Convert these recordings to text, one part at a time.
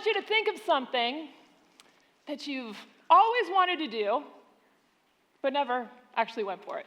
want you to think of something that you've always wanted to do, but never actually went for it.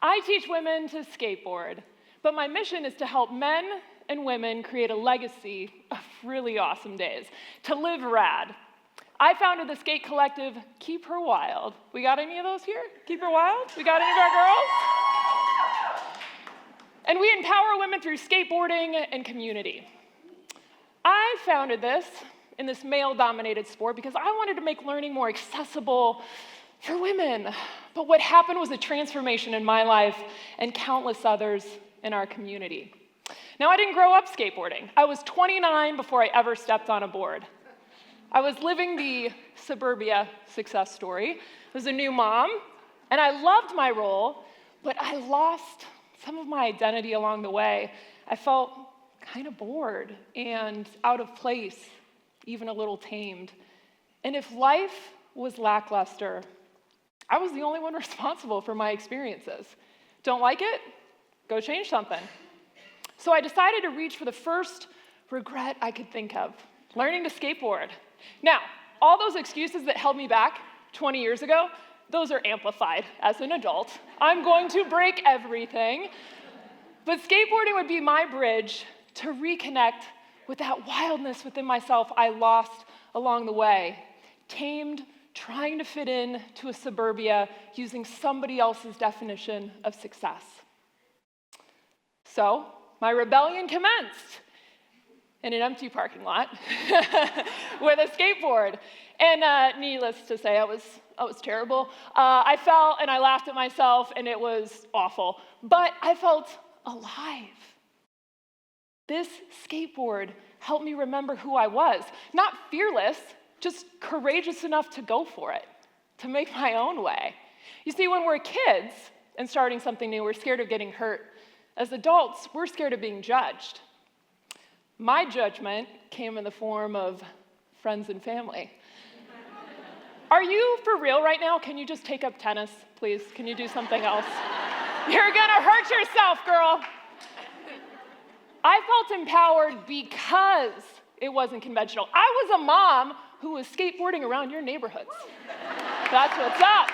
I teach women to skateboard, but my mission is to help men and women create a legacy of really awesome days, to live rad. I founded the skate collective, Keep Her Wild. We got any of those here? Keep Her Wild? We got any of our girls? And we empower women through skateboarding and community. I founded this in this male-dominated sport because I wanted to make learning more accessible for women. But what happened was a transformation in my life and countless others in our community. Now, I didn't grow up skateboarding. I was 29 before I ever stepped on a board. I was living the suburbia success story. I was a new mom, and I loved my role, but I lost some of my identity along the way. I felt kind of bored and out of place, even a little tamed. And if life was lackluster, I was the only one responsible for my experiences. Don't like it? Go change something. So I decided to reach for the first regret I could think of, learning to skateboard. Now, all those excuses that held me back 20 years ago, those are amplified as an adult. I'm going to break everything. But skateboarding would be my bridge to reconnect with that wildness within myself I lost along the way, tamed, trying to fit in to a suburbia using somebody else's definition of success. So, my rebellion commenced in an empty parking lot with a skateboard. And needless to say, I was terrible. I fell and I laughed at myself, and it was awful. But I felt alive. This skateboard helped me remember who I was. Not fearless, just courageous enough to go for it, to make my own way. You see, when we're kids and starting something new, we're scared of getting hurt. As adults, we're scared of being judged. My judgment came in the form of friends and family. Are you for real right now? Can you just take up tennis, please? Can you do something else? You're gonna hurt yourself, girl. I felt empowered because it wasn't conventional. I was a mom who was skateboarding around your neighborhoods. That's what's up.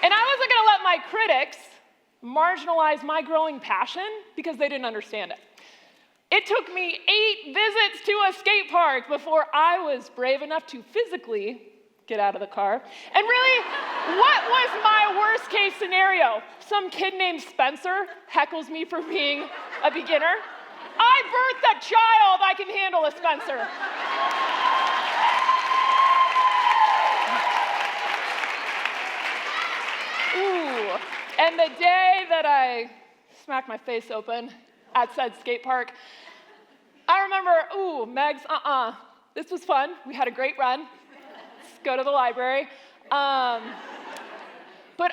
And I wasn't gonna let my critics marginalize my growing passion because they didn't understand it. It took me 8 visits to a skate park before I was brave enough to physically get out of the car. And really, what was my worst case scenario? Some kid named Spencer heckles me for being a beginner. I birthed a child, I can handle a Spencer. Ooh, and the day that I smacked my face open at said skate park, I remember, Megs, this was fun. We had a great run. Let's go to the library. But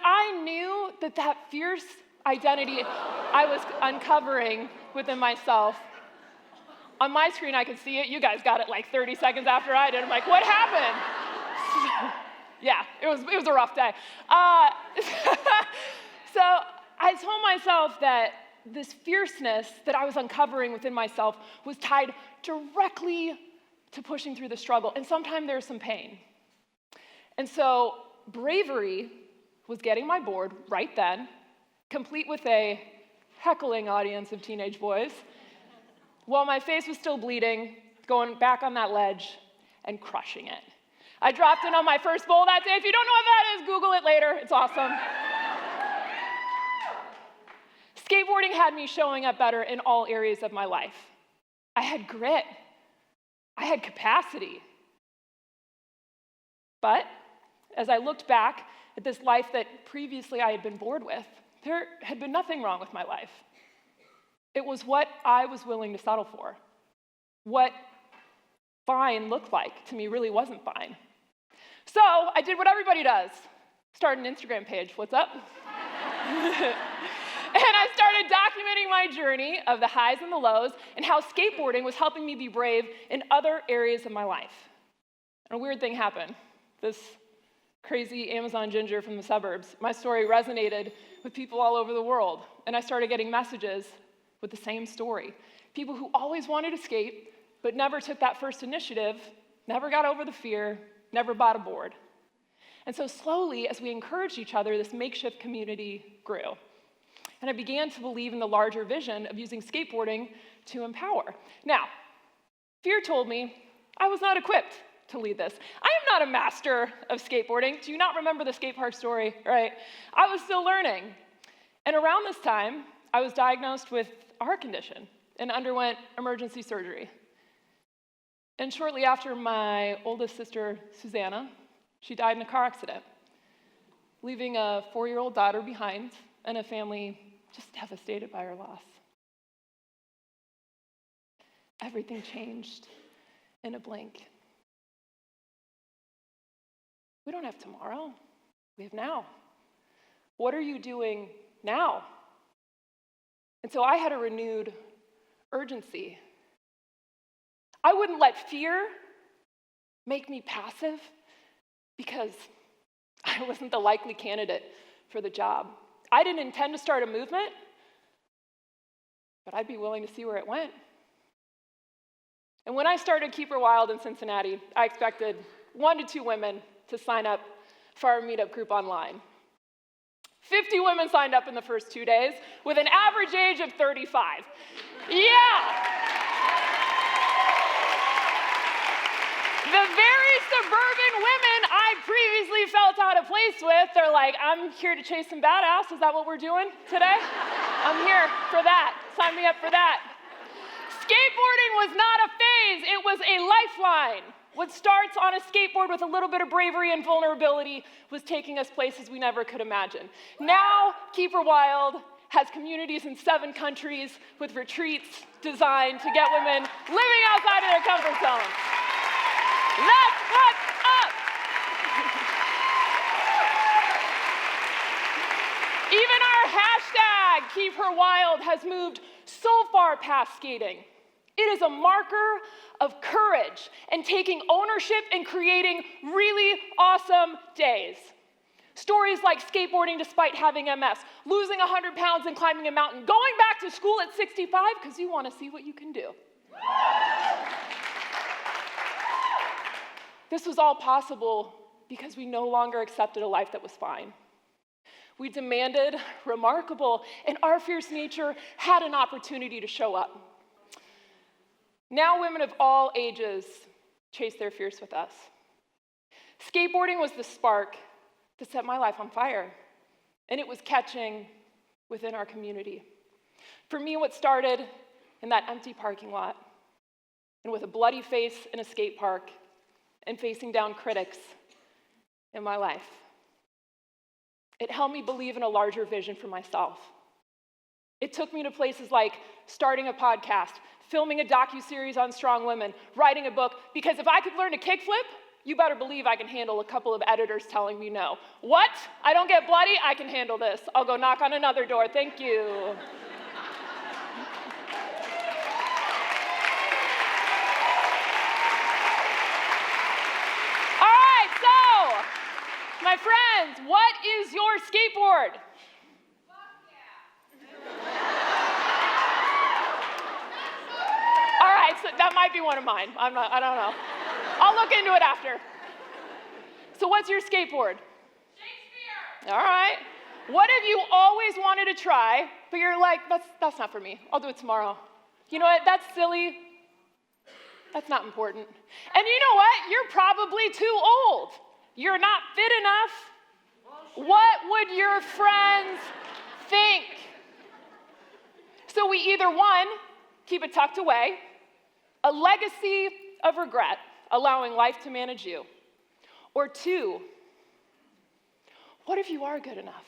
I knew that fierce identity I was uncovering within myself. On my screen, I could see it. You guys got it like 30 seconds after I did. I'm like, what happened? Yeah, it was a rough day. So I told myself that this fierceness that I was uncovering within myself was tied directly to pushing through the struggle. And sometimes there's some pain. And so bravery was getting my board right then, complete with a heckling audience of teenage boys, while my face was still bleeding, going back on that ledge and crushing it. I dropped in on my first bowl that day. If you don't know what that is, Google it later. It's awesome. Skateboarding had me showing up better in all areas of my life. I had grit. I had capacity. But as I looked back at this life that previously I had been bored with, there had been nothing wrong with my life. It was what I was willing to settle for. What fine looked like to me really wasn't fine. So I did what everybody does. Start an Instagram page. What's up? And I started documenting my journey of the highs and the lows and how skateboarding was helping me be brave in other areas of my life. And a weird thing happened. This crazy Amazon ginger from the suburbs, my story resonated with people all over the world. And I started getting messages with the same story. People who always wanted to skate, but never took that first initiative, never got over the fear, never bought a board. And so slowly, as we encouraged each other, this makeshift community grew. And I began to believe in the larger vision of using skateboarding to empower. Now, fear told me I was not equipped to lead this. I am not a master of skateboarding. Do you not remember the skate park story, right? I was still learning. And around this time, I was diagnosed with a heart condition and underwent emergency surgery. And shortly after, my oldest sister, Susanna, she died in a car accident, leaving a 4-year-old daughter behind and a family just devastated by her loss. Everything changed in a blink. We don't have tomorrow. We have now. What are you doing now? And so I had a renewed urgency. I wouldn't let fear make me passive because I wasn't the likely candidate for the job. I didn't intend to start a movement, but I'd be willing to see where it went. And when I started Keep Her Wild in Cincinnati, I expected 1 to 2 women to sign up for our meetup group online. 50 women signed up in the first 2 days with an average age of 35. Yeah! The very suburban women I previously felt out of place with, they're like, I'm here to chase some badass. Is that what we're doing today? I'm here for that. Sign me up for that. Skateboarding was not a phase, it was a lifeline. What starts on a skateboard with a little bit of bravery and vulnerability was taking us places we never could imagine. Now, Keep Her Wild has communities in 7 countries with retreats designed to get women living outside of their comfort zone. That's what's up! Even our hashtag, Keep Her Wild, has moved so far past skating. It is a marker of courage and taking ownership and creating really awesome days. Stories like skateboarding despite having MS, losing 100 pounds and climbing a mountain, going back to school at 65 because you want to see what you can do. This was all possible because we no longer accepted a life that was fine. We demanded remarkable, and our fierce nature had an opportunity to show up. Now women of all ages chase their fears with us. Skateboarding was the spark that set my life on fire, and it was catching within our community. For me, what started in that empty parking lot, and with a bloody face in a skate park, and facing down critics in my life, it helped me believe in a larger vision for myself. It took me to places like starting a podcast, filming a docuseries on strong women, writing a book, because if I could learn to kickflip, you better believe I can handle a couple of editors telling me no. What? I don't get bloody? I can handle this. I'll go knock on another door. Thank you. My friends, what is your skateboard? All right, so that might be one of mine. I don't know. I'll look into it after. So what's your skateboard? Shakespeare. All right. What have you always wanted to try, but you're like, that's not for me. I'll do it tomorrow. You know what? That's silly. That's not important. And you know what? You're probably too old. You're not fit enough. What would your friends think? So we either, 1, keep it tucked away, a legacy of regret, allowing life to manage you, or 2, what if you are good enough?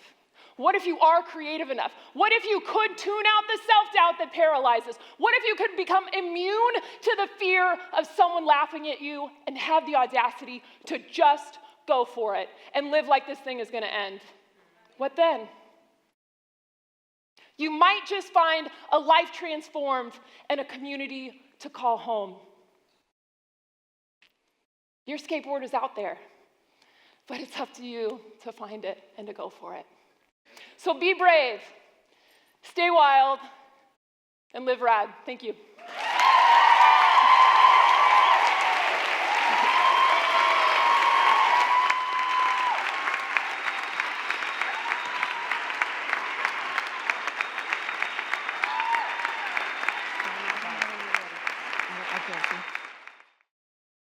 What if you are creative enough? What if you could tune out the self-doubt that paralyzes? What if you could become immune to the fear of someone laughing at you and have the audacity to just go for it and live like this thing is going to end? What then? You might just find a life transformed and a community to call home. Your skateboard is out there, but it's up to you to find it and to go for it. So be brave, stay wild, and live rad. Thank you.